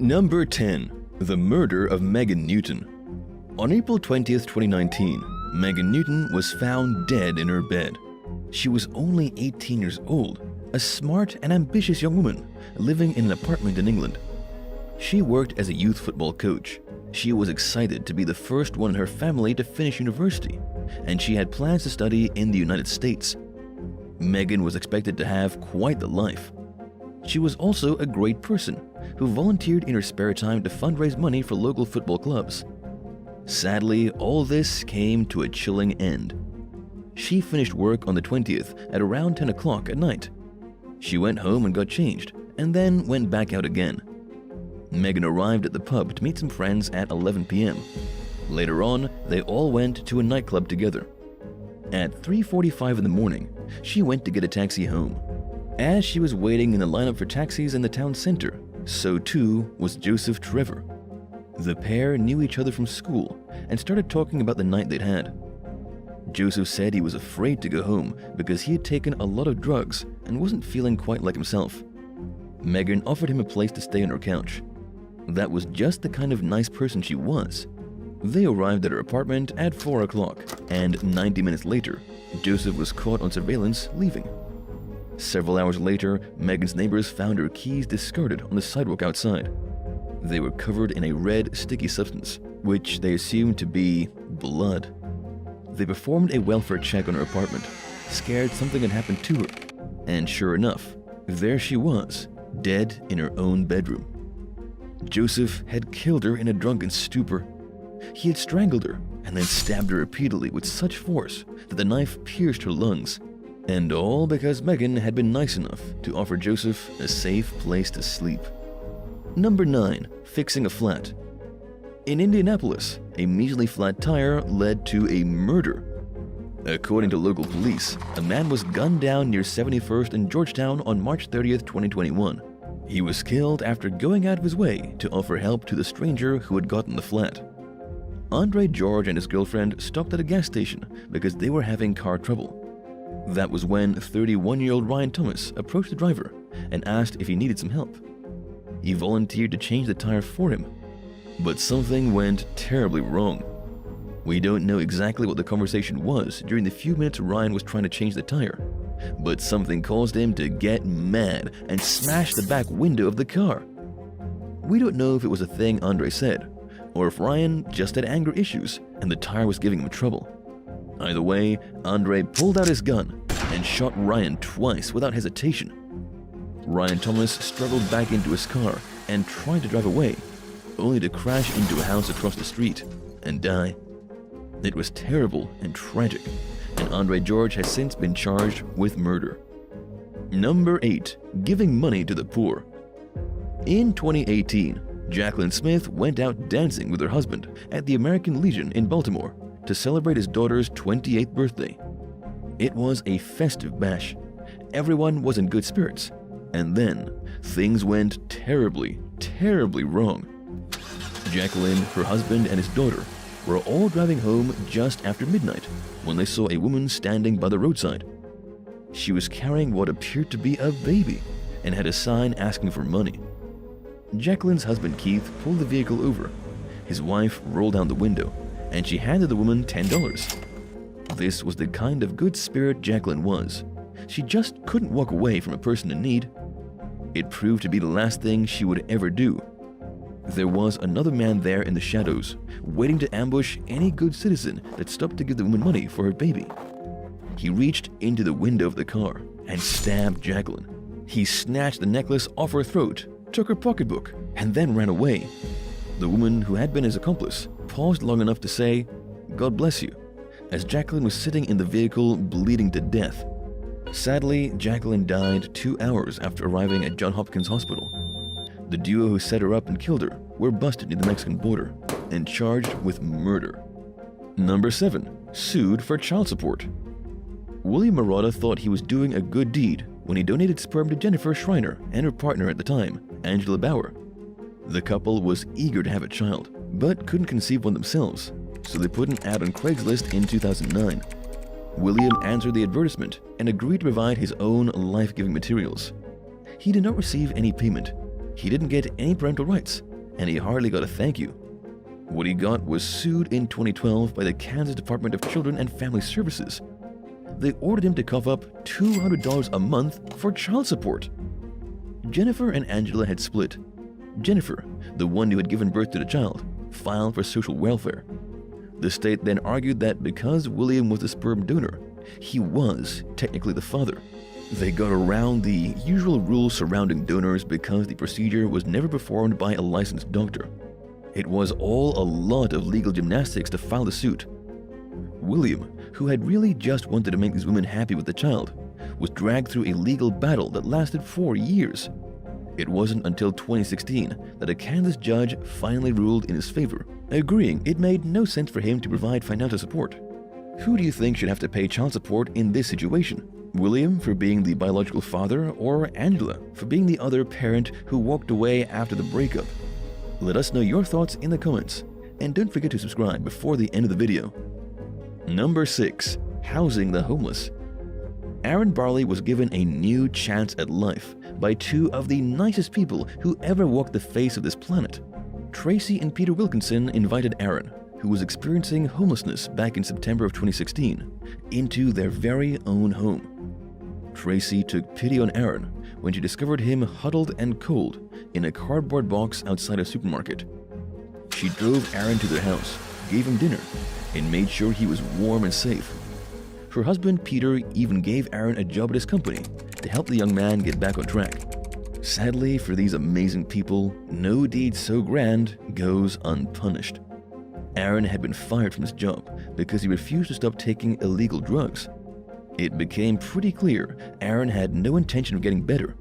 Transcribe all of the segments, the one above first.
Number 10. The Murder of Megan Newton. On April 20th, 2019, Megan Newton was found dead in her bed. She was only 18 years old, a smart and ambitious young woman living in an apartment in England. She worked as a youth football coach. She was excited to be the first one in her family to finish university, and she had plans to study in the United States. Megan was expected to have quite the life. She was also a great person who volunteered in her spare time to fundraise money for local football clubs. Sadly, all this came to a chilling end. She finished work on the 20th at around 10 o'clock at night. She went home and got changed, and then went back out again. Megan arrived at the pub to meet some friends at 11 p.m. Later on, they all went to a nightclub together. At 3:45 in the morning, she went to get a taxi home. As she was waiting in the lineup for taxis in the town center, so too was Joseph Trevor. The pair knew each other from school and started talking about the night they'd had. Joseph said he was afraid to go home because he had taken a lot of drugs and wasn't feeling quite like himself. Megan offered him a place to stay on her couch. That was just the kind of nice person she was. They arrived at her apartment at 4 o'clock, and 90 minutes later, Joseph was caught on surveillance leaving. Several hours later, Megan's neighbors found her keys discarded on the sidewalk outside. They were covered in a red, sticky substance, which they assumed to be blood. They performed a welfare check on her apartment, scared something had happened to her, and sure enough, there she was, dead in her own bedroom. Joseph had killed her in a drunken stupor. He had strangled her and then stabbed her repeatedly with such force that the knife pierced her lungs. And all because Megan had been nice enough to offer Joseph a safe place to sleep. Number 9. Fixing a flat. In Indianapolis, a measly flat tire led to a murder. According to local police, a man was gunned down near 71st and Georgetown on March 30th, 2021. He was killed after going out of his way to offer help to the stranger who had gotten the flat. Andre George and his girlfriend stopped at a gas station because they were having car trouble. That was when 31-year-old Ryan Thomas approached the driver and asked if he needed some help. He volunteered to change the tire for him, but something went terribly wrong. We don't know exactly what the conversation was during the few minutes Ryan was trying to change the tire, but something caused him to get mad and smash the back window of the car. We don't know if it was a thing Andre said, or if Ryan just had anger issues and the tire was giving him trouble. Either way, Andre pulled out his gun and shot Ryan twice without hesitation. Ryan Thomas struggled back into his car and tried to drive away, only to crash into a house across the street and die. It was terrible and tragic, and Andre George has since been charged with murder. Number 8. Giving money to the poor. In 2018, Jacqueline Smith went out dancing with her husband at the American Legion in Baltimore to celebrate his daughter's 28th birthday. It was a festive bash. Everyone was in good spirits. And then, things went terribly, terribly wrong. Jacqueline, her husband, and his daughter were all driving home just after midnight when they saw a woman standing by the roadside. She was carrying what appeared to be a baby and had a sign asking for money. Jacqueline's husband Keith pulled the vehicle over. His wife rolled down the window, and she handed the woman $10. This was the kind of good spirit Jacqueline was. She just couldn't walk away from a person in need. It proved to be the last thing she would ever do. There was another man there in the shadows, waiting to ambush any good citizen that stopped to give the woman money for her baby. He reached into the window of the car and stabbed Jacqueline. He snatched the necklace off her throat, took her pocketbook, and then ran away. The woman who had been his accomplice paused long enough to say, "God bless you," as Jacqueline was sitting in the vehicle bleeding to death. Sadly, Jacqueline died 2 hours after arriving at Johns Hopkins Hospital. The duo who set her up and killed her were busted near the Mexican border and charged with murder. Number 7. Sued for child support. William Marotta thought he was doing a good deed when he donated sperm to Jennifer Schreiner and her partner at the time, Angela Bauer. The couple was eager to have a child, but couldn't conceive one themselves, so they put an ad on Craigslist in 2009. William answered the advertisement and agreed to provide his own life-giving materials. He did not receive any payment. He didn't get any parental rights, and he hardly got a thank you. What he got was sued in 2012 by the Kansas Department of Children and Family Services. They ordered him to cough up $200 a month for child support. Jennifer and Angela had split. Jennifer, the one who had given birth to the child, filed for social welfare. The state then argued that because William was the sperm donor, he was technically the father. They got around the usual rules surrounding donors because the procedure was never performed by a licensed doctor. It was all a lot of legal gymnastics to file the suit. William, who had really just wanted to make these women happy with the child, was dragged through a legal battle that lasted 4 years. It wasn't until 2016 that a Kansas judge finally ruled in his favor, agreeing it made no sense for him to provide financial support. Who do you think should have to pay child support in this situation? William for being the biological father, or Angela for being the other parent who walked away after the breakup? Let us know your thoughts in the comments, and don't forget to subscribe before the end of the video. Number 6. Housing the homeless. Aaron Barley was given a new chance at life by two of the nicest people who ever walked the face of this planet. Tracy and Peter Wilkinson invited Aaron, who was experiencing homelessness back in September of 2016, into their very own home. Tracy took pity on Aaron when she discovered him huddled and cold in a cardboard box outside a supermarket. She drove Aaron to their house, gave him dinner, and made sure he was warm and safe. Her husband Peter even gave Aaron a job at his company to help the young man get back on track. Sadly for these amazing people, no deed so grand goes unpunished. Aaron had been fired from his job because he refused to stop taking illegal drugs. It became pretty clear Aaron had no intention of getting better.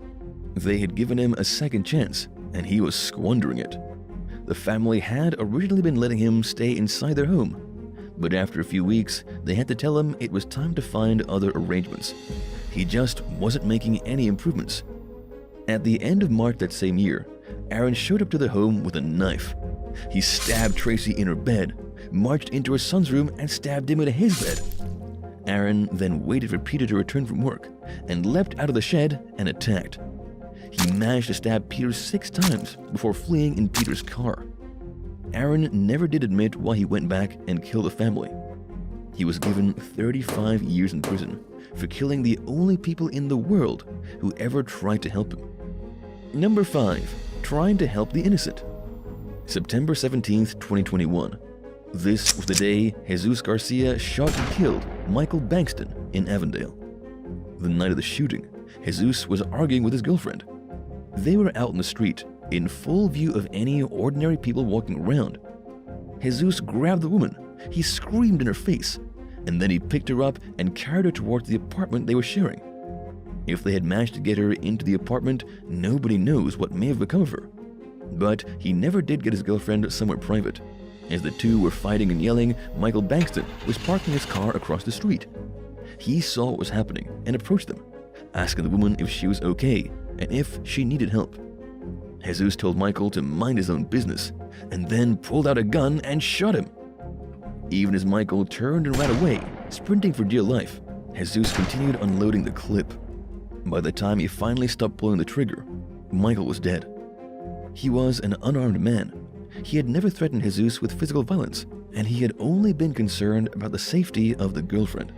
They had given him a second chance, and he was squandering it. The family had originally been letting him stay inside their home, but after a few weeks, they had to tell him it was time to find other arrangements. He just wasn't making any improvements. At the end of March that same year, Aaron showed up to the home with a knife. He stabbed Tracy in her bed, marched into her son's room, and stabbed him in his bed. Aaron then waited for Peter to return from work and leapt out of the shed and attacked. He managed to stab Peter 6 times before fleeing in Peter's car. Aaron never did admit why he went back and killed the family. He was given 35 years in prison for killing the only people in the world who ever tried to help him. Number 5. Trying to help the innocent. September 17th, 2021. This was the day Jesus Garcia shot and killed Michael Bankston in Avondale. The night of the shooting, Jesus was arguing with his girlfriend. They were out in the street, in full view of any ordinary people walking around. Jesus grabbed the woman. He screamed in her face, and then he picked her up and carried her towards the apartment they were sharing. If they had managed to get her into the apartment, nobody knows what may have become of her. But he never did get his girlfriend somewhere private. As the two were fighting and yelling, Michael Bankston was parking his car across the street. He saw what was happening and approached them, asking the woman if she was okay and if she needed help. Jesus told Michael to mind his own business, and then pulled out a gun and shot him. Even as Michael turned and ran away, sprinting for dear life, Jesus continued unloading the clip. By the time he finally stopped pulling the trigger, Michael was dead. He was an unarmed man. He had never threatened Jesus with physical violence, and he had only been concerned about the safety of the girlfriend.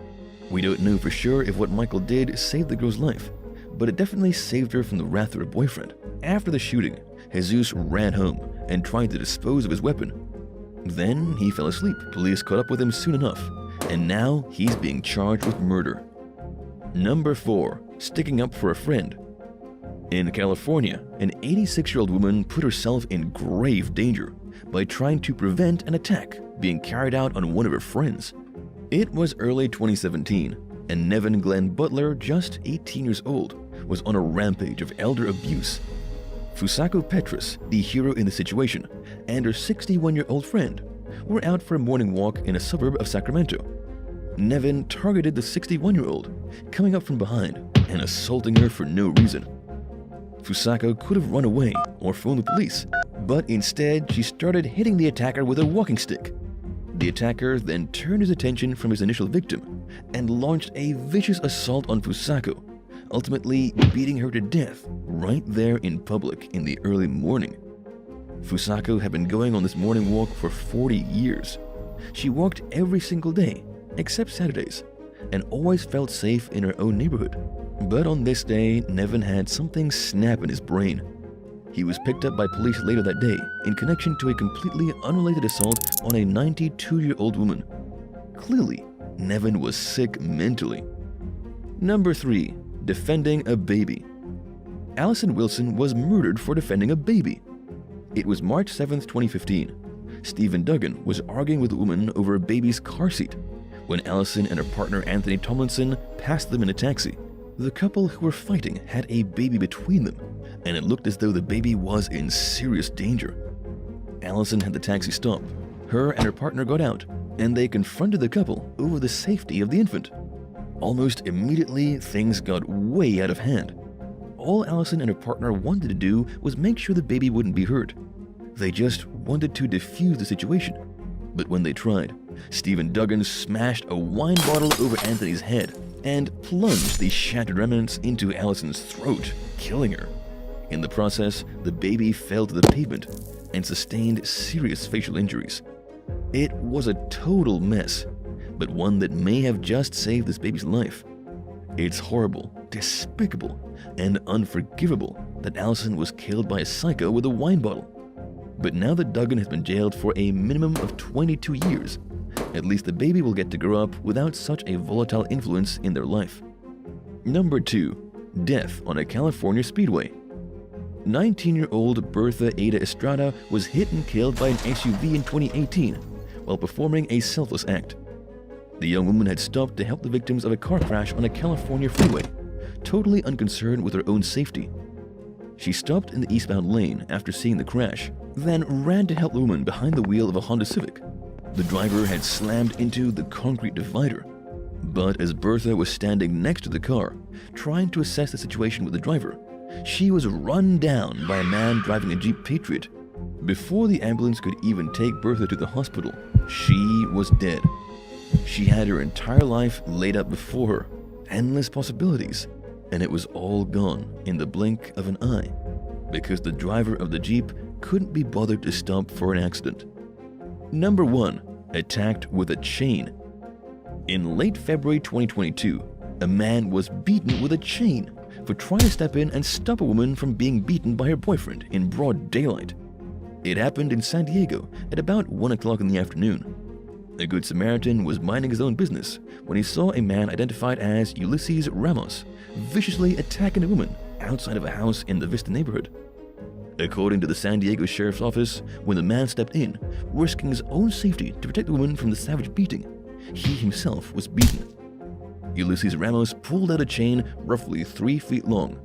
We don't know for sure if what Michael did saved the girl's life, but it definitely saved her from the wrath of her boyfriend. After the shooting, Jesus ran home and tried to dispose of his weapon. Then he fell asleep. Police caught up with him soon enough, and now he's being charged with murder. Number 4. Sticking up for a friend. In California, an 86-year-old woman put herself in grave danger by trying to prevent an attack being carried out on one of her friends. It was early 2017, and Nevin Glenn Butler, just 18 years old, was on a rampage of elder abuse. Fusako Petrus, the hero in the situation, and her 61-year-old friend were out for a morning walk in a suburb of Sacramento. Nevin targeted the 61-year-old, coming up from behind and assaulting her for no reason. Fusako could have run away or phoned the police, but instead she started hitting the attacker with a walking stick. The attacker then turned his attention from his initial victim and launched a vicious assault on Fusako, ultimately beating her to death right there in public in the early morning. Fusako had been going on this morning walk for 40 years. She walked every single day, except Saturdays, and always felt safe in her own neighborhood. But on this day, Nevin had something snap in his brain. He was picked up by police later that day in connection to a completely unrelated assault on a 92-year-old woman. Clearly, Nevin was sick mentally. Number 3. Defending a baby. Allison Wilson was murdered for defending a baby. It was March 7, 2015. Stephen Duggan was arguing with a woman over a baby's car seat when Allison and her partner Anthony Tomlinson passed them in a taxi. The couple who were fighting had a baby between them, and it looked as though the baby was in serious danger. Allison had the taxi stop. Her and her partner got out, and they confronted the couple over the safety of the infant. Almost immediately, things got way out of hand. All Allison and her partner wanted to do was make sure the baby wouldn't be hurt. They just wanted to defuse the situation. But when they tried, Stephen Duggan smashed a wine bottle over Anthony's head and plunged the shattered remnants into Allison's throat, killing her. In the process, the baby fell to the pavement and sustained serious facial injuries. It was a total mess, but one that may have just saved this baby's life. It's horrible, despicable, and unforgivable that Allison was killed by a psycho with a wine bottle. But now that Duggan has been jailed for a minimum of 22 years, at least the baby will get to grow up without such a volatile influence in their life. Number 2. Death on a California Speedway. 19-year-old Bertha Ada Estrada was hit and killed by an SUV in 2018 while performing a selfless act. The young woman had stopped to help the victims of a car crash on a California freeway, totally unconcerned with her own safety. She stopped in the eastbound lane after seeing the crash, then ran to help the woman behind the wheel of a Honda Civic. The driver had slammed into the concrete divider, but as Bertha was standing next to the car, trying to assess the situation with the driver, she was run down by a man driving a Jeep Patriot. Before the ambulance could even take Bertha to the hospital, she was dead. She had her entire life laid out before her, endless possibilities, and it was all gone in the blink of an eye because the driver of the Jeep couldn't be bothered to stop for an accident. Number 1. Attacked with a chain. In late February 2022, a man was beaten with a chain for trying to step in and stop a woman from being beaten by her boyfriend in broad daylight. It happened in San Diego at about 1 o'clock in the afternoon. A Good Samaritan was minding his own business when he saw a man identified as Ulysses Ramos viciously attacking a woman outside of a house in the Vista neighborhood. According to the San Diego Sheriff's Office, when the man stepped in, risking his own safety to protect the woman from the savage beating, he himself was beaten. Ulysses Ramos pulled out a chain roughly 3 feet long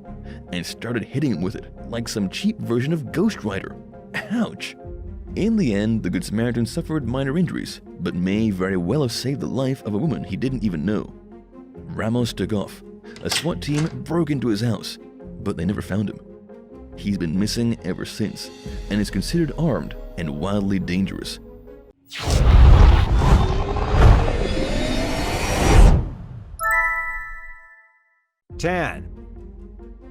and started hitting him with it like some cheap version of Ghost Rider. Ouch! In the end, the Good Samaritan suffered minor injuries, but may very well have saved the life of a woman he didn't even know. Ramos took off. A SWAT team broke into his house, but they never found him. He's been missing ever since, and is considered armed and wildly dangerous. 10.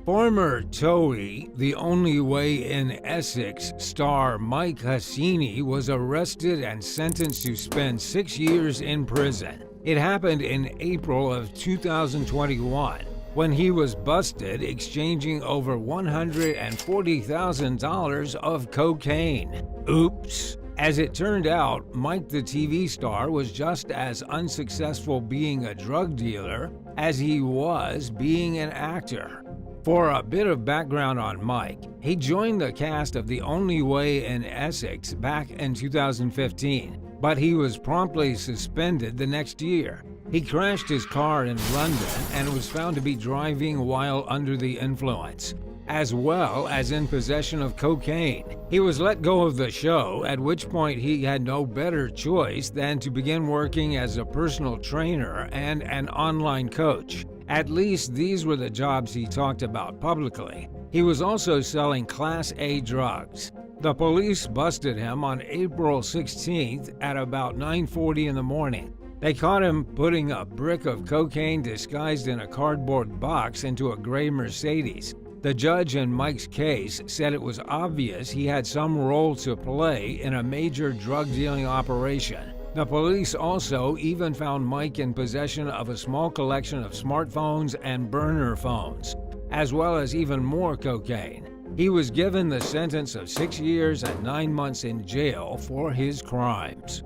Former TOEI, The Only Way in Essex star Mike Hassini was arrested and sentenced to spend 6 years in prison. It happened in April of 2021 when he was busted exchanging over $140,000 of cocaine. Oops. As it turned out, Mike the TV star was just as unsuccessful being a drug dealer as he was being an actor. For a bit of background on Mike, he joined the cast of The Only Way in Essex back in 2015, but he was promptly suspended the next year. He crashed his car in London and was found to be driving while under the influence, as well as in possession of cocaine. He was let go of the show, at which point he had no better choice than to begin working as a personal trainer and an online coach. At least these were the jobs he talked about publicly. He was also selling Class A drugs. The police busted him on April 16th at about 9:40 in the morning. They caught him putting a brick of cocaine disguised in a cardboard box into a gray Mercedes. The judge in Mike's case said it was obvious he had some role to play in a major drug dealing operation. The police also even found Mike in possession of a small collection of smartphones and burner phones, as well as even more cocaine. He was given the sentence of 6 years and 9 months in jail for his crimes.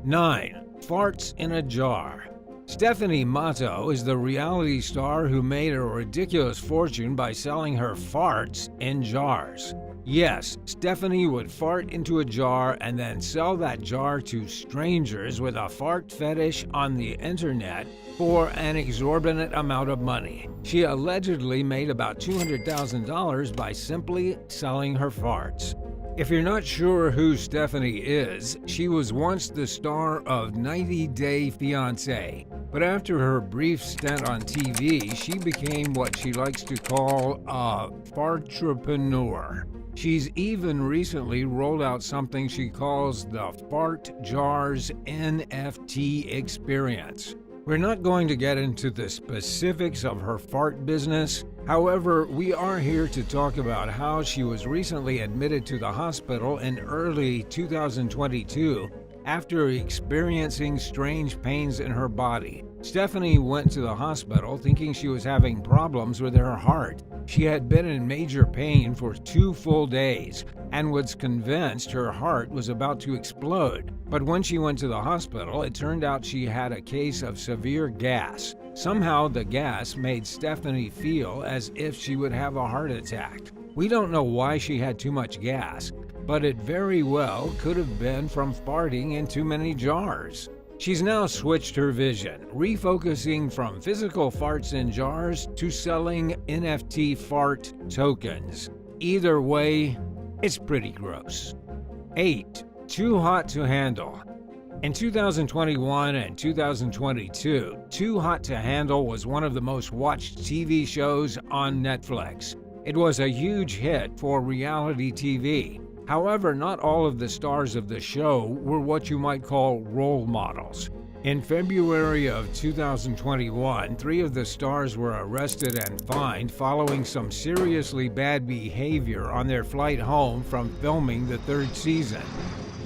9. Farts in a jar. Stephanie Matto is the reality star who made a ridiculous fortune by selling her farts in jars. Yes, Stephanie would fart into a jar and then sell that jar to strangers with a fart fetish on the internet for an exorbitant amount of money. She allegedly made about $200,000 by simply selling her farts. If you're not sure who Stephanie is, she was once the star of 90 Day Fiancé. But after her brief stint on TV, she became what she likes to call a fartrepreneur. She's even recently rolled out something she calls the Fart Jars NFT experience. We're not going to get into the specifics of her fart business. However, we are here to talk about how she was recently admitted to the hospital in early 2022 after experiencing strange pains in her body. Stephanie went to the hospital thinking she was having problems with her heart. She had been in major pain for 2 full days and was convinced her heart was about to explode. But when she went to the hospital, it turned out she had a case of severe gas. Somehow the gas made Stephanie feel as if she would have a heart attack. We don't know why she had too much gas, but it very well could have been from farting in too many jars. She's now switched her vision, refocusing from physical farts in jars to selling NFT fart tokens. Either way, it's pretty gross. 8. Too hot to handle. In 2021 and 2022, Too Hot to Handle was one of the most watched TV shows on Netflix. It was a huge hit for reality TV. However, not all of the stars of the show were what you might call role models. In February of 2021, 3 of the stars were arrested and fined following some seriously bad behavior on their flight home from filming the 3rd season.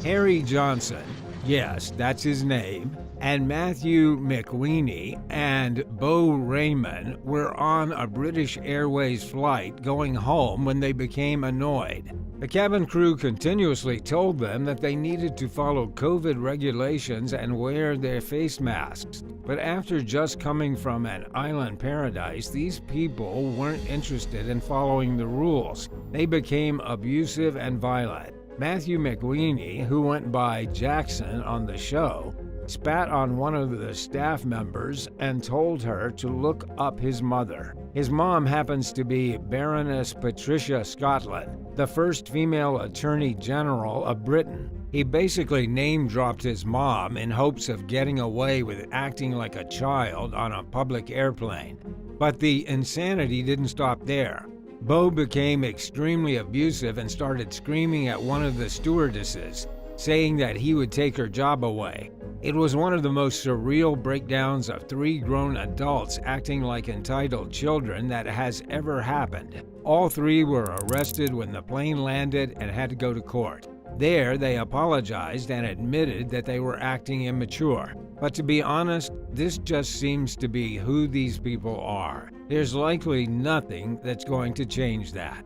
Harry Johnson, yes, that's his name, and Matthew McWeeny and Bo Raymond were on a British Airways flight going home when they became annoyed. The cabin crew continuously told them that they needed to follow COVID regulations and wear their face masks. But after just coming from an island paradise, these people weren't interested in following the rules. They became abusive and violent. Matthew McWeeny, who went by Jackson on the show, spat on one of the staff members and told her to look up his mother. His mom happens to be Baroness Patricia Scotland, the first female Attorney General of Britain. He basically name-dropped his mom in hopes of getting away with acting like a child on a public airplane. But the insanity didn't stop there. Bo became extremely abusive and started screaming at one of the stewardesses, saying that he would take her job away. It was one of the most surreal breakdowns of 3 grown adults acting like entitled children that has ever happened. All 3 were arrested when the plane landed and had to go to court. There, they apologized and admitted that they were acting immature. But to be honest, this just seems to be who these people are. There's likely nothing that's going to change that.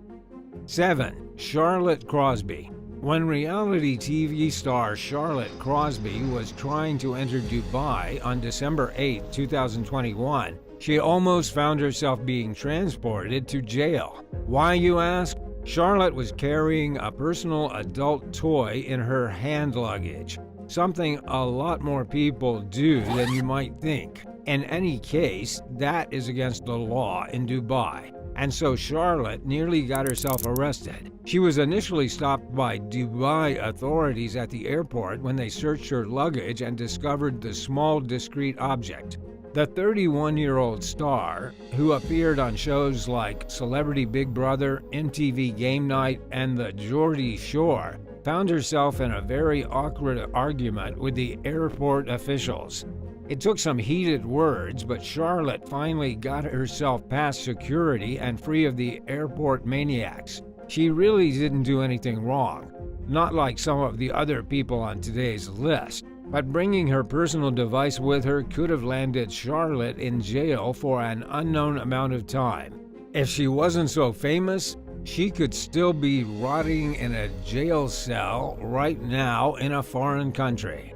7. Charlotte Crosby. When reality TV star Charlotte Crosby was trying to enter Dubai on December 8, 2021, she almost found herself being transported to jail. Why, you ask? Charlotte was carrying a personal adult toy in her hand luggage, something a lot more people do than you might think. In any case, that is against the law in Dubai. And so Charlotte nearly got herself arrested. She was initially stopped by Dubai authorities at the airport when they searched her luggage and discovered the small, discreet object. The 31-year-old star, who appeared on shows like Celebrity Big Brother, MTV Game Night, and The Geordie Shore, found herself in a very awkward argument with the airport officials. It took some heated words, but Charlotte finally got herself past security and free of the airport maniacs. She really didn't do anything wrong, not like some of the other people on today's list. But bringing her personal device with her could have landed Charlotte in jail for an unknown amount of time. If she wasn't so famous, she could still be rotting in a jail cell right now in a foreign country.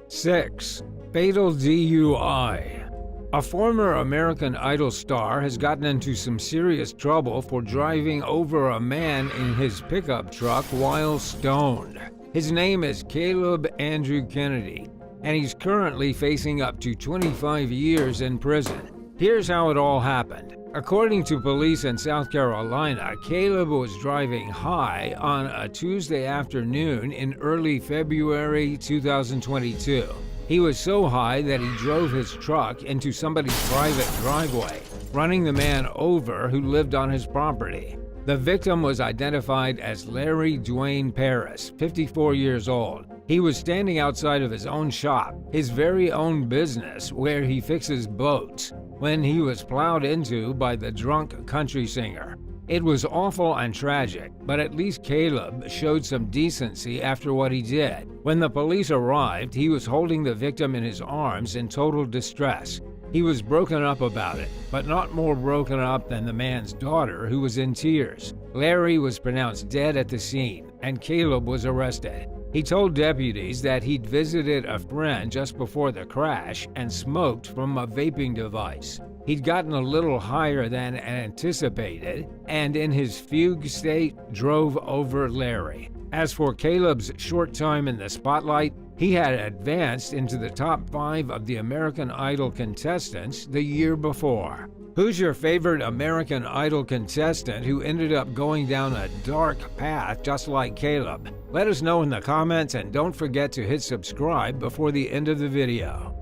6. Fatal DUI. A former American Idol star has gotten into some serious trouble for driving over a man in his pickup truck while stoned. His name is Caleb Andrew Kennedy, and he's currently facing up to 25 years in prison. Here's how it all happened. According to police in South Carolina, Caleb was driving high on a Tuesday afternoon in early February 2022. He was so high that he drove his truck into somebody's private driveway, running the man over who lived on his property. The victim was identified as Larry Dwayne Paris, 54 years old. He was standing outside of his own shop, his very own business where he fixes boats, when he was plowed into by the drunk country singer. It was awful and tragic, but at least Caleb showed some decency after what he did. When the police arrived, he was holding the victim in his arms in total distress. He was broken up about it, but not more broken up than the man's daughter, who was in tears. Larry was pronounced dead at the scene, and Caleb was arrested. He told deputies that he'd visited a friend just before the crash and smoked from a vaping device. He'd gotten a little higher than anticipated, and in his fugue state, drove over Larry. As for Caleb's short time in the spotlight, he had advanced into the top 5 of the American Idol contestants the year before. Who's your favorite American Idol contestant who ended up going down a dark path just like Caleb? Let us know in the comments, and don't forget to hit subscribe before the end of the video.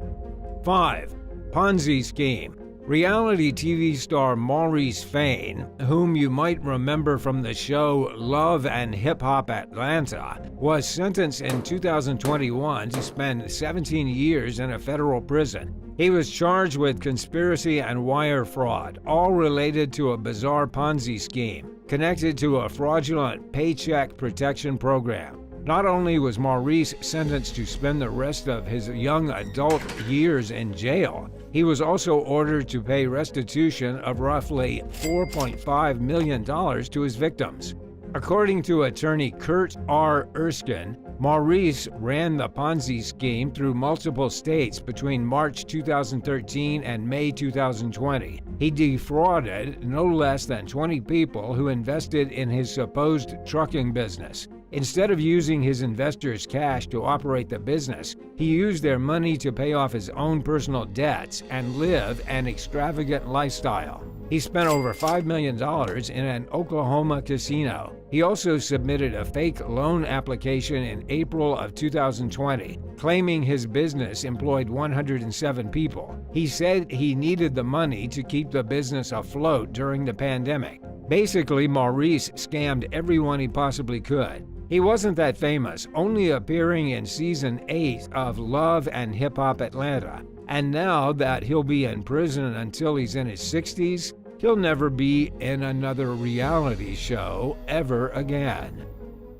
5. Ponzi scheme. Reality TV star Maurice Fain, whom you might remember from the show Love and Hip Hop Atlanta, was sentenced in 2021 to spend 17 years in a federal prison. He was charged with conspiracy and wire fraud, all related to a bizarre Ponzi scheme connected to a fraudulent paycheck protection program. Not only was Maurice sentenced to spend the rest of his young adult years in jail, he was also ordered to pay restitution of roughly $4.5 million to his victims. According to attorney Kurt R. Erskine, Maurice ran the Ponzi scheme through multiple states between March 2013 and May 2020. He defrauded no less than 20 people who invested in his supposed trucking business. Instead of using his investors' cash to operate the business, he used their money to pay off his own personal debts and live an extravagant lifestyle. He spent over $5 million in an Oklahoma casino. He also submitted a fake loan application in April of 2020, claiming his business employed 107 people. He said he needed the money to keep the business afloat during the pandemic. Basically, Maurice scammed everyone he possibly could. He wasn't that famous, only appearing in season 8 of Love and Hip Hop Atlanta. And now that he'll be in prison until he's in his 60s, he'll never be in another reality show ever again.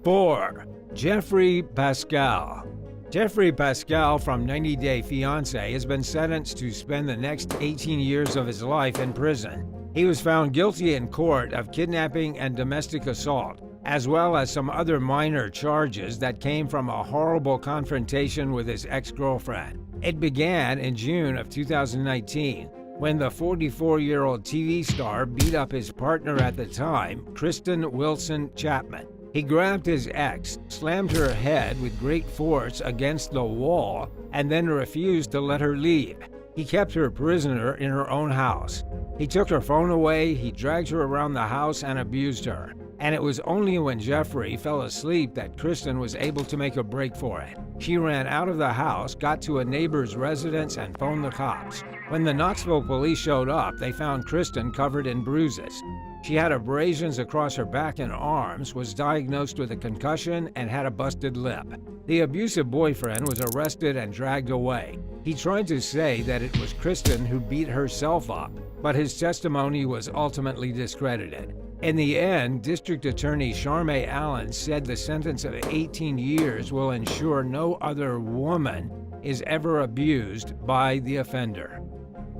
4. Jeffrey Pascal. Jeffrey Pascal from 90 Day Fiancé has been sentenced to spend the next 18 years of his life in prison. He was found guilty in court of kidnapping and domestic assault, as well as some other minor charges that came from a horrible confrontation with his ex-girlfriend. It began in June of 2019, when the 44-year-old TV star beat up his partner at the time, Kristen Wilson Chapman. He grabbed his ex, slammed her head with great force against the wall, and then refused to let her leave. He kept her prisoner in her own house. He took her phone away, he dragged her around the house and abused her. And it was only when Jeffrey fell asleep that Kristen was able to make a break for it. She ran out of the house, got to a neighbor's residence, and phoned the cops. When the Knoxville police showed up, they found Kristen covered in bruises. She had abrasions across her back and arms, was diagnosed with a concussion, and had a busted lip. The abusive boyfriend was arrested and dragged away. He tried to say that it was Kristen who beat herself up, but his testimony was ultimately discredited. In the end, District Attorney Charmaine Allen said the sentence of 18 years will ensure no other woman is ever abused by the offender.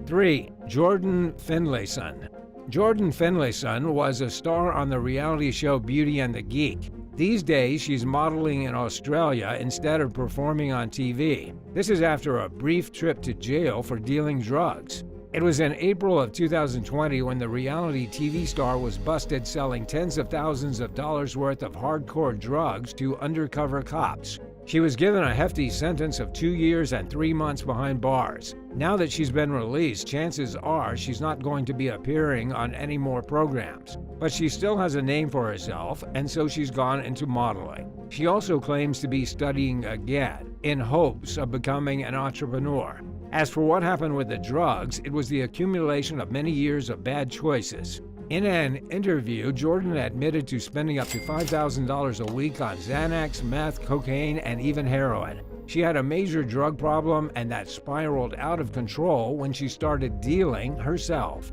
3. Jordan Finlayson. Jordan Finlayson was a star on the reality show Beauty and the Geek. These days, she's modeling in Australia instead of performing on TV. This is after a brief trip to jail for dealing drugs. It was in April of 2020 when the reality TV star was busted selling tens of thousands of dollars worth of hardcore drugs to undercover cops. She was given a hefty sentence of 2 years and 3 months behind bars. Now that she's been released, chances are she's not going to be appearing on any more programs. But she still has a name for herself, and so she's gone into modeling. She also claims to be studying again, in hopes of becoming an entrepreneur. As for what happened with the drugs, it was the accumulation of many years of bad choices. In an interview, Jordan admitted to spending up to $5,000 a week on Xanax, meth, cocaine, and even heroin. She had a major drug problem, and that spiraled out of control when she started dealing herself.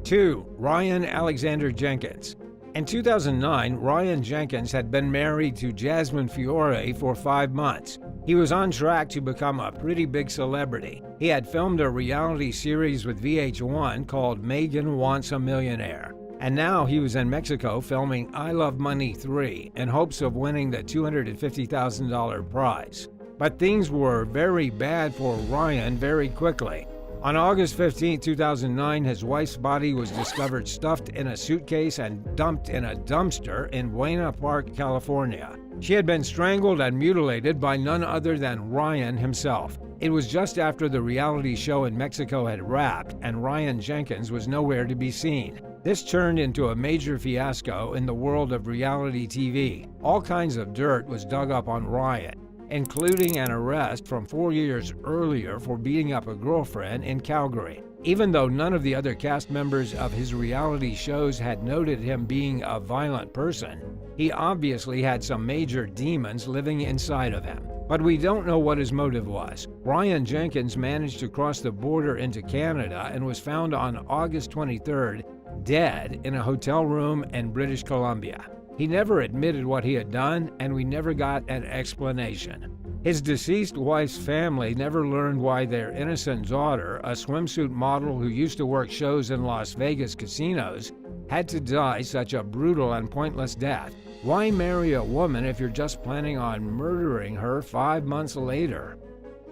2. Ryan Alexander Jenkins. In 2009, Ryan Jenkins had been married to Jasmine Fiore for 5 months. He was on track to become a pretty big celebrity. He had filmed a reality series with VH1 called Megan Wants a Millionaire. And now he was in Mexico filming I Love Money 3 in hopes of winning the $250,000 prize. But things were very bad for Ryan very quickly. On August 15, 2009, his wife's body was discovered stuffed in a suitcase and dumped in a dumpster in Buena Park, California. She had been strangled and mutilated by none other than Ryan himself. It was just after the reality show in Mexico had wrapped, and Ryan Jenkins was nowhere to be seen. This turned into a major fiasco in the world of reality TV. All kinds of dirt was dug up on Ryan, including an arrest from 4 years earlier for beating up a girlfriend in Calgary. Even though none of the other cast members of his reality shows had noted him being a violent person, he obviously had some major demons living inside of him. But we don't know what his motive was. Ryan Jenkins managed to cross the border into Canada and was found on August 23rd, dead in a hotel room in British Columbia. He never admitted what he had done, and we never got an explanation. His deceased wife's family never learned why their innocent daughter, a swimsuit model who used to work shows in Las Vegas casinos, had to die such a brutal and pointless death. Why marry a woman if you're just planning on murdering her 5 months later?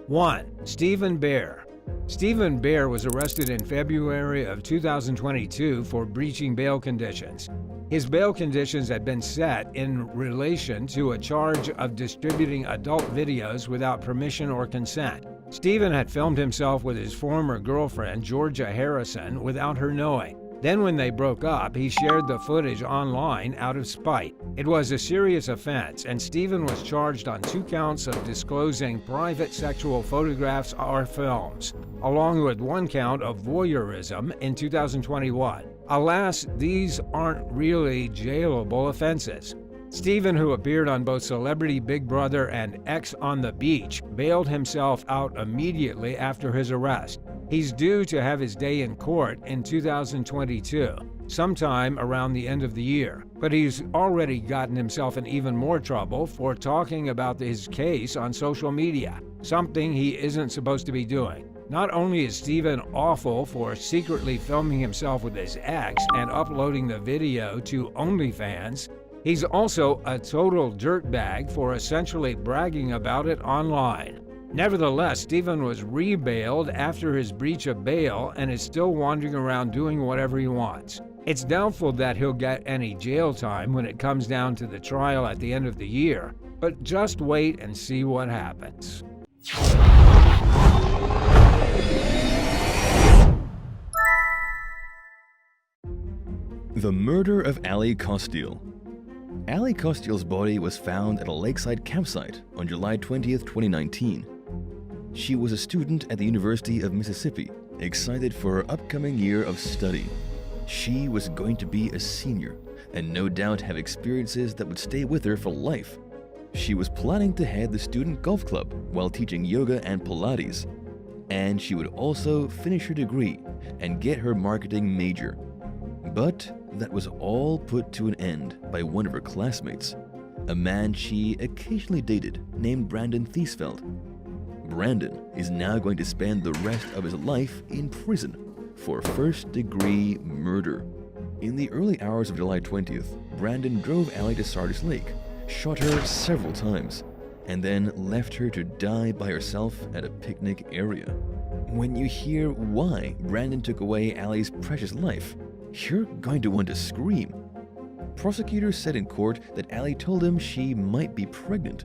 1. Stephen Bear. Stephen Bear was arrested in February of 2022 for breaching bail conditions. His bail conditions had been set in relation to a charge of distributing adult videos without permission or consent. Stephen had filmed himself with his former girlfriend, Georgia Harrison, without her knowing. Then when they broke up, he shared the footage online out of spite. It was a serious offense, and Stephen was charged on 2 counts of disclosing private sexual photographs or films, along with 1 count of voyeurism in 2021. Alas, these aren't really jailable offenses. Stephen, who appeared on both Celebrity Big Brother and X on the Beach, bailed himself out immediately after his arrest. He's due to have his day in court in 2022, sometime around the end of the year. But he's already gotten himself in even more trouble for talking about his case on social media, something he isn't supposed to be doing. Not only is Stephen awful for secretly filming himself with his ex and uploading the video to OnlyFans, he's also a total dirtbag for essentially bragging about it online. Nevertheless, Stephen was re-bailed after his breach of bail and is still wandering around doing whatever he wants. It's doubtful that he'll get any jail time when it comes down to the trial at the end of the year, but just wait and see what happens. The murder of Ali Costiel. Ali Costiel's body was found at a lakeside campsite on July 20th, 2019. She was a student at the University of Mississippi, excited for her upcoming year of study. She was going to be a senior and no doubt have experiences that would stay with her for life. She was planning to head the student golf club while teaching yoga and Pilates, and she would also finish her degree and get her marketing major. But that was all put to an end by one of her classmates, a man she occasionally dated named Brandon Thiesfeld. Brandon is now going to spend the rest of his life in prison for first-degree murder. In the early hours of July 20th, Brandon drove Allie to Sardis Lake, shot her several times, and then left her to die by herself at a picnic area. When you hear why Brandon took away Allie's precious life, you're going to want to scream. Prosecutors said in court that Allie told him she might be pregnant.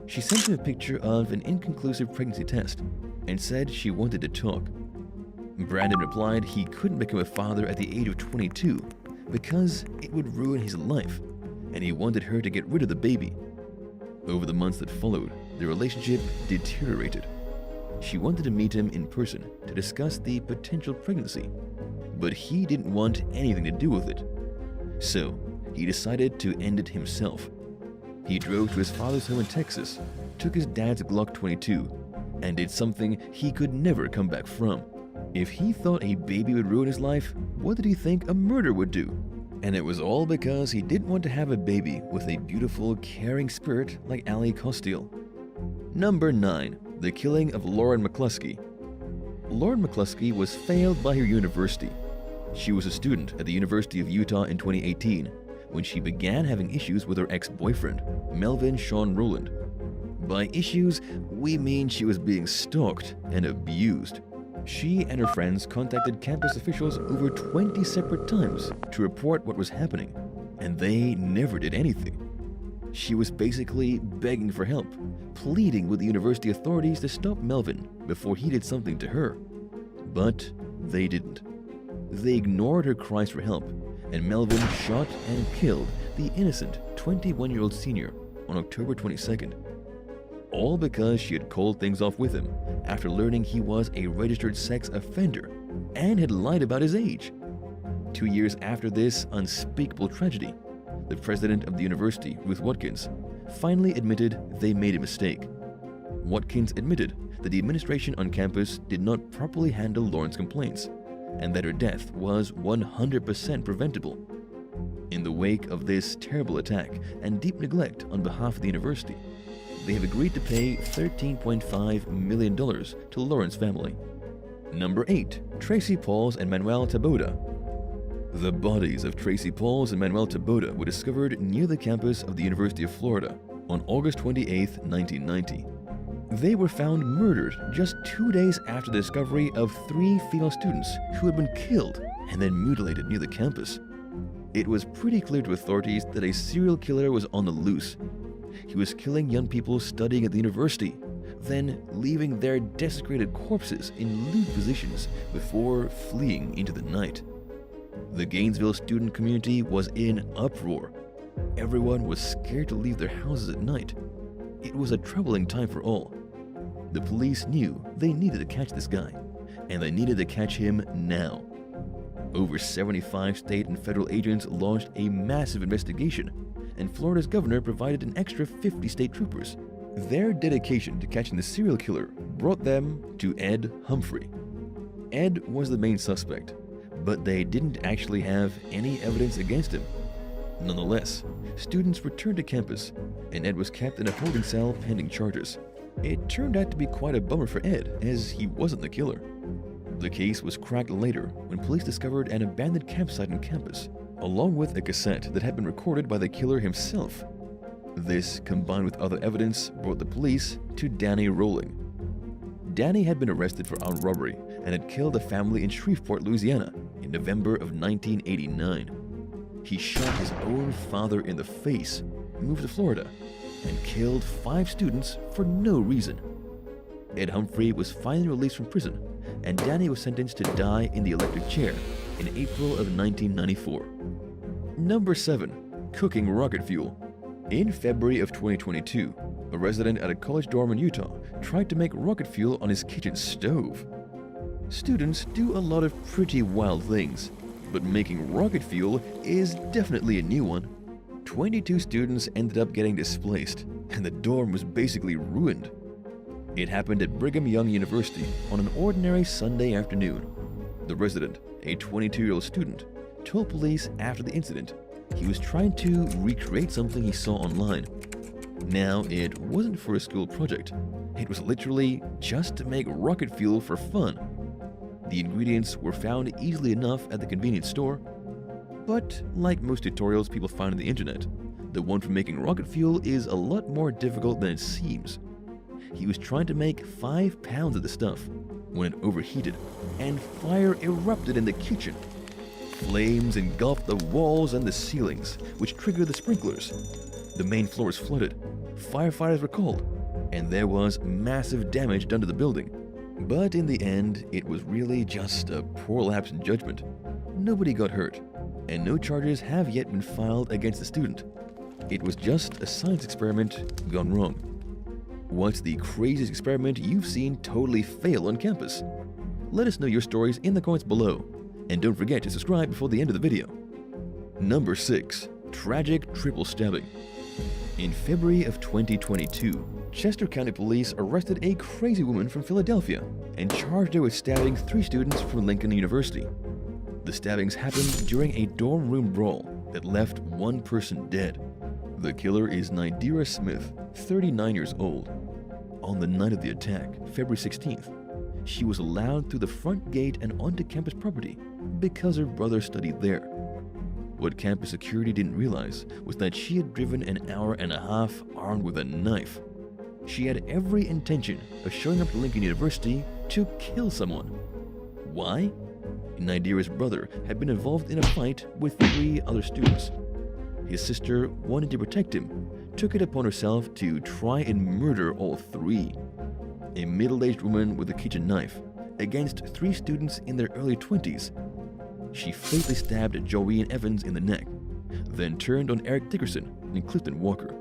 She sent him a picture of an inconclusive pregnancy test and said she wanted to talk. Brandon replied he couldn't become a father at the age of 22 because it would ruin his life, and he wanted her to get rid of the baby. Over the months that followed, the relationship deteriorated. She wanted to meet him in person to discuss the potential pregnancy, but he didn't want anything to do with it. So, he decided to end it himself. He drove to his father's home in Texas, took his dad's Glock 22, and did something he could never come back from. If he thought a baby would ruin his life, what did he think a murder would do? And it was all because he didn't want to have a baby with a beautiful, caring spirit like Allie Costiel. Number 9. The killing of Lauren McCluskey. Lauren McCluskey was failed by her university. She was a student at the University of Utah in 2018 when she began having issues with her ex-boyfriend, Melvin Sean Rowland. By issues, we mean she was being stalked and abused. She and her friends contacted campus officials over 20 separate times to report what was happening, and they never did anything. She was basically begging for help, pleading with the university authorities to stop Melvin before he did something to her. But they didn't. They ignored her cries for help, and Melvin shot and killed the innocent 21-year-old senior on October 22nd. All because she had called things off with him after learning he was a registered sex offender and had lied about his age. 2 years after this unspeakable tragedy, the president of the university, Ruth Watkins, finally admitted they made a mistake. Watkins admitted that the administration on campus did not properly handle Lauren's complaints and that her death was 100% preventable. In the wake of this terrible attack and deep neglect on behalf of the university, they have agreed to pay $13.5 million to Lauren's family. Number 8. Tracy Pauls and Manuel Tabota. The bodies of Tracy Pauls and Manuel Tabota were discovered near the campus of the University of Florida on August 28, 1990. They were found murdered just 2 days after the discovery of 3 female students who had been killed and then mutilated near the campus. It was pretty clear to authorities that a serial killer was on the loose. He was killing young people studying at the university, then leaving their desecrated corpses in lewd positions before fleeing into the night. The Gainesville student community was in uproar. Everyone was scared to leave their houses at night. It was a troubling time for all. The police knew they needed to catch this guy, and they needed to catch him now. Over 75 state and federal agents launched a massive investigation, and Florida's governor provided an extra 50 state troopers. Their dedication to catching the serial killer brought them to Ed Humphrey. Ed was the main suspect, but they didn't actually have any evidence against him. Nonetheless, students returned to campus, and Ed was kept in a holding cell pending charges. It turned out to be quite a bummer for Ed, as he wasn't the killer. The case was cracked later when police discovered an abandoned campsite on campus, along with a cassette that had been recorded by the killer himself. This, combined with other evidence, brought the police to Danny Rowling. Danny had been arrested for armed robbery and had killed a family in Shreveport, Louisiana in November of 1989. He shot his own father in the face, moved to Florida, and killed 5 students for no reason. Ed Humphrey was finally released from prison, and Danny was sentenced to die in the electric chair in April of 1994. Number 7. Cooking rocket fuel. In February of 2022, a resident at a college dorm in Utah tried to make rocket fuel on his kitchen stove. Students do a lot of pretty wild things, But making rocket fuel is definitely a new one. 22 students ended up getting displaced, and the dorm was basically ruined. It happened at Brigham Young University on an ordinary Sunday afternoon. The resident, a 22-year-old student, told police after the incident he was trying to recreate something he saw online. Now, it wasn't for a school project. It was literally just to make rocket fuel for fun. The ingredients were found easily enough at the convenience store, but like most tutorials people find on the internet, the one for making rocket fuel is a lot more difficult than it seems. He was trying to make 5 pounds of the stuff when it overheated and fire erupted in the kitchen. Flames engulfed the walls and the ceilings, which triggered the sprinklers. The main floor was flooded. Firefighters were called, and there was massive damage done to the building. But in the end, it was really just a poor lapse in judgment. Nobody got hurt, and no charges have yet been filed against the student. It was just a science experiment gone wrong. What's the craziest experiment you've seen totally fail on campus? Let us know your stories in the comments below, and don't forget to subscribe before the end of the video. Number 6. Tragic triple stabbing. In February of 2022, Chester County Police arrested a crazy woman from Philadelphia and charged her with stabbing 3 students from Lincoln University. The stabbings happened during a dorm room brawl that left 1 person dead. The killer is Nidira Smith, 39 years old. On the night of the attack, February 16th, she was allowed through the front gate and onto campus property because her brother studied there. What campus security didn't realize was that she had driven an hour and a half armed with a knife. She had every intention of showing up to Lincoln University to kill someone. Why? Nidira's brother had been involved in a fight with 3 other students. His sister, wanting to protect him, took it upon herself to try and murder all 3. A middle-aged woman with a kitchen knife against 3 students in their early 20s. She fatally stabbed Joanne Evans in the neck, then turned on Eric Dickerson and Clifton Walker.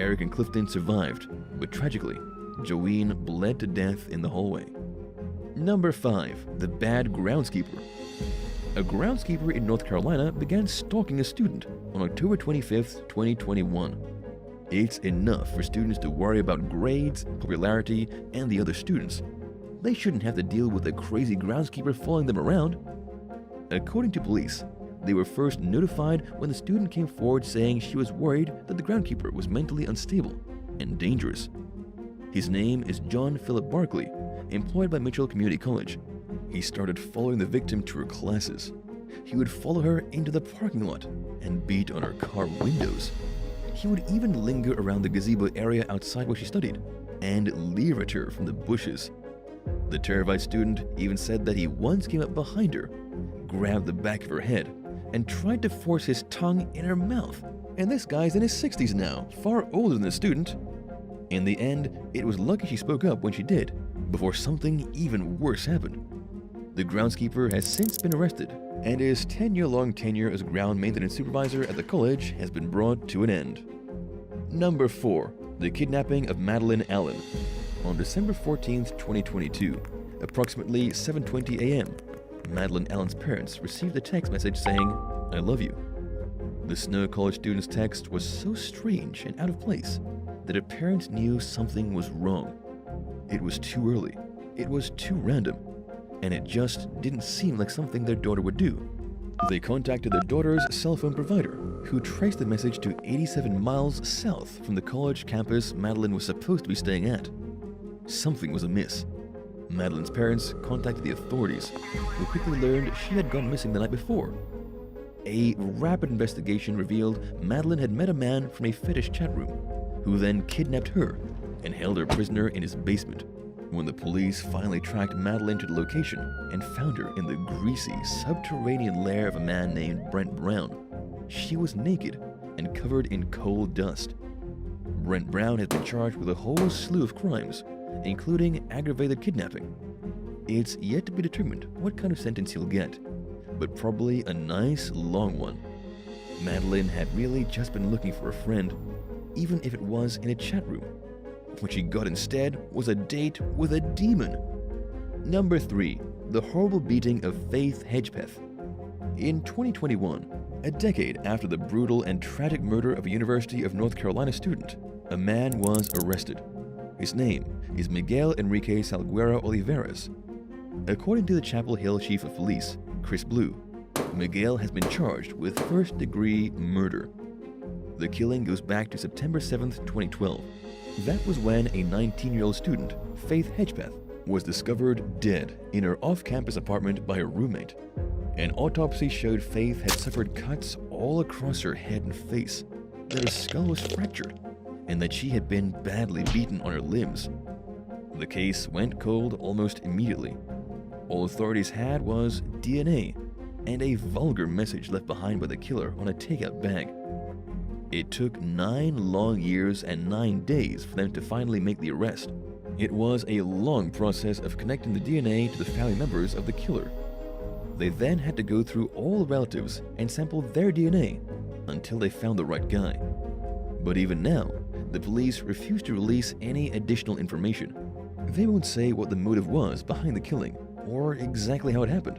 Eric and Clifton survived, but tragically, Joanne bled to death in the hallway. Number 5. The Bad Groundskeeper. A groundskeeper in North Carolina began stalking a student on October 25, 2021. It's enough for students to worry about grades, popularity, and the other students. They shouldn't have to deal with a crazy groundskeeper following them around. According to police, they were first notified when the student came forward saying she was worried that the groundskeeper was mentally unstable and dangerous. His name is John Philip Barkley, employed by Mitchell Community College. He started following the victim to her classes. He would follow her into the parking lot and beat on her car windows. He would even linger around the gazebo area outside where she studied and leer at her from the bushes. The terrified student even said that he once came up behind her, grabbed the back of her head, and tried to force his tongue in her mouth. And this guy's in his 60s now, far older than the student. In the end, it was lucky she spoke up when she did, before something even worse happened. The groundskeeper has since been arrested, and his 10-year-long tenure as ground maintenance supervisor at the college has been brought to an end. Number 4. The kidnapping of Madeline Allen. On December 14, 2022, approximately 7:20 a.m., Madeline Allen's parents received a text message saying, "I love you." The Snow College student's text was so strange and out of place that her parents knew something was wrong. It was too early, it was too random, and it just didn't seem like something their daughter would do. They contacted their daughter's cell phone provider, who traced the message to 87 miles south from the college campus Madeline was supposed to be staying at. Something was amiss. Madeline's parents contacted the authorities, who quickly learned she had gone missing the night before. A rapid investigation revealed Madeline had met a man from a fetish chat room, who then kidnapped her and held her prisoner in his basement. When the police finally tracked Madeline to the location and found her in the greasy, subterranean lair of a man named Brent Brown, she was naked and covered in coal dust. Brent Brown has been charged with a whole slew of crimes, including aggravated kidnapping. It's yet to be determined what kind of sentence he'll get, but probably a nice long one. Madeline had really just been looking for a friend, even if it was in a chat room. What she got instead was a date with a demon. Number 3. The horrible beating of Faith Hedgepeth. In 2021, a decade after the brutal and tragic murder of a University of North Carolina student, a man was arrested. His name is Miguel Enrique Salguero Olivares. According to the Chapel Hill Chief of Police, Chris Blue, Miguel has been charged with first-degree murder. The killing goes back to September 7, 2012. That was when a 19-year-old student, Faith Hedgepeth, was discovered dead in her off-campus apartment by her roommate. An autopsy showed Faith had suffered cuts all across her head and face, that her skull was fractured, and that she had been badly beaten on her limbs. The case went cold almost immediately. All authorities had was DNA and a vulgar message left behind by the killer on a takeout bag. It took 9 long years and 9 days for them to finally make the arrest. It was a long process of connecting the DNA to the family members of the killer. They then had to go through all relatives and sample their DNA until they found the right guy. But even now, the police refuse to release any additional information. They won't say what the motive was behind the killing or exactly how it happened.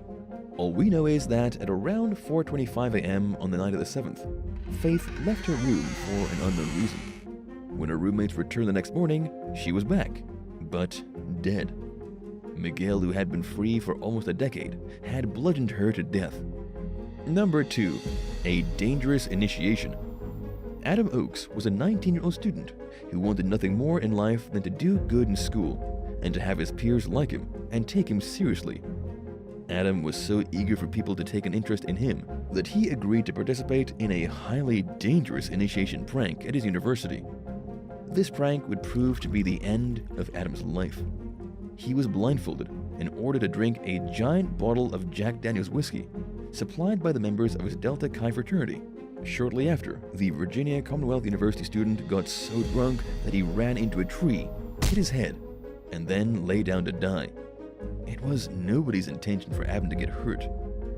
All we know is that at around 4:25 a.m. on the night of the 7th, Faith left her room for an unknown reason. When her roommates returned the next morning, she was back, but dead. Miguel, who had been free for almost a decade, had bludgeoned her to death. Number 2. A dangerous initiation. Adam Oakes was a 19-year-old student who wanted nothing more in life than to do good in school and to have his peers like him and take him seriously. Adam was so eager for people to take an interest in him that he agreed to participate in a highly dangerous initiation prank at his university. This prank would prove to be the end of Adam's life. He was blindfolded and ordered to drink a giant bottle of Jack Daniel's whiskey, supplied by the members of his Delta Chi fraternity. Shortly after, the Virginia Commonwealth University student got so drunk that he ran into a tree, hit his head, and then lay down to die. It was nobody's intention for Adam to get hurt.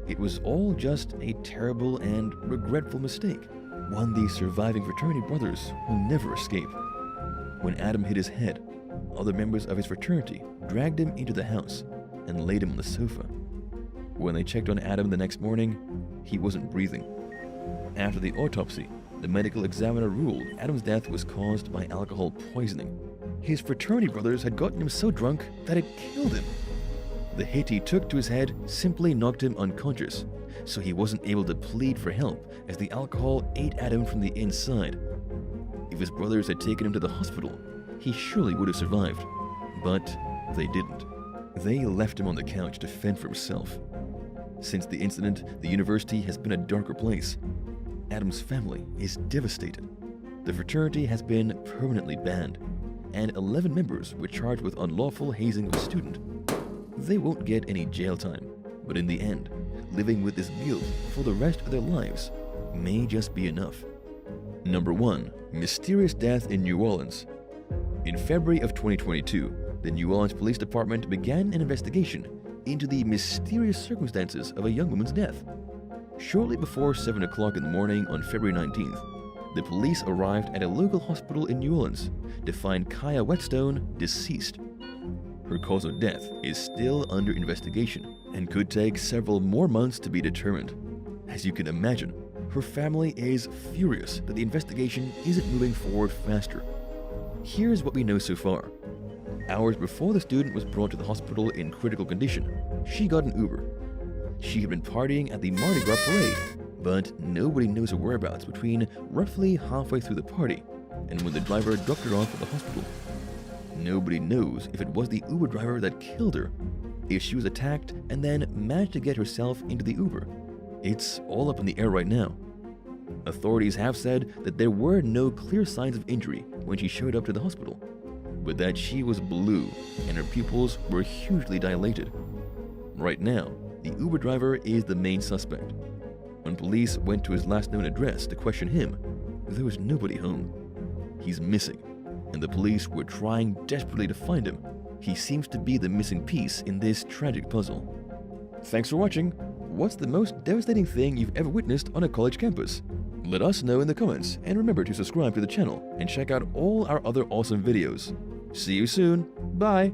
It was all just a terrible and regretful mistake, one the surviving fraternity brothers will never escape. When Adam hit his head, other members of his fraternity dragged him into the house and laid him on the sofa. When they checked on Adam the next morning, he wasn't breathing. After the autopsy, the medical examiner ruled Adam's death was caused by alcohol poisoning. His fraternity brothers had gotten him so drunk that it killed him. The hit he took to his head simply knocked him unconscious, so he wasn't able to plead for help as the alcohol ate at him from the inside. If his brothers had taken him to the hospital, he surely would have survived, but they didn't. They left him on the couch to fend for himself. Since the incident, the university has been a darker place. Adam's family is devastated. The fraternity has been permanently banned, and 11 members were charged with unlawful hazing of a student. They won't get any jail time, but in the end, living with this guilt for the rest of their lives may just be enough. Number 1. Mysterious death in New Orleans. In February of 2022, the New Orleans Police Department began an investigation into the mysterious circumstances of a young woman's death. Shortly before 7 o'clock in the morning on February 19th, the police arrived at a local hospital in New Orleans to find Kaya Whetstone deceased. Her cause of death is still under investigation and could take several more months to be determined. As you can imagine, her family is furious that the investigation isn't moving forward faster. Here's what we know so far. Hours before the student was brought to the hospital in critical condition, she got an Uber. She had been partying at the Mardi Gras parade, but nobody knows her whereabouts between roughly halfway through the party and when the driver dropped her off at the hospital. Nobody knows if it was the Uber driver that killed her, if she was attacked and then managed to get herself into the Uber. It's all up in the air right now. Authorities have said that there were no clear signs of injury when she showed up to the hospital, but that she was blue and her pupils were hugely dilated. Right now, the Uber driver is the main suspect. When police went to his last known address to question him, there was nobody home. He's missing, and the police were trying desperately to find him. He seems to be the missing piece in this tragic puzzle. Thanks for watching. What's the most devastating thing you've ever witnessed on a college campus? Let us know in the comments, and remember to subscribe to the channel and check out all our other awesome videos. See you soon. Bye.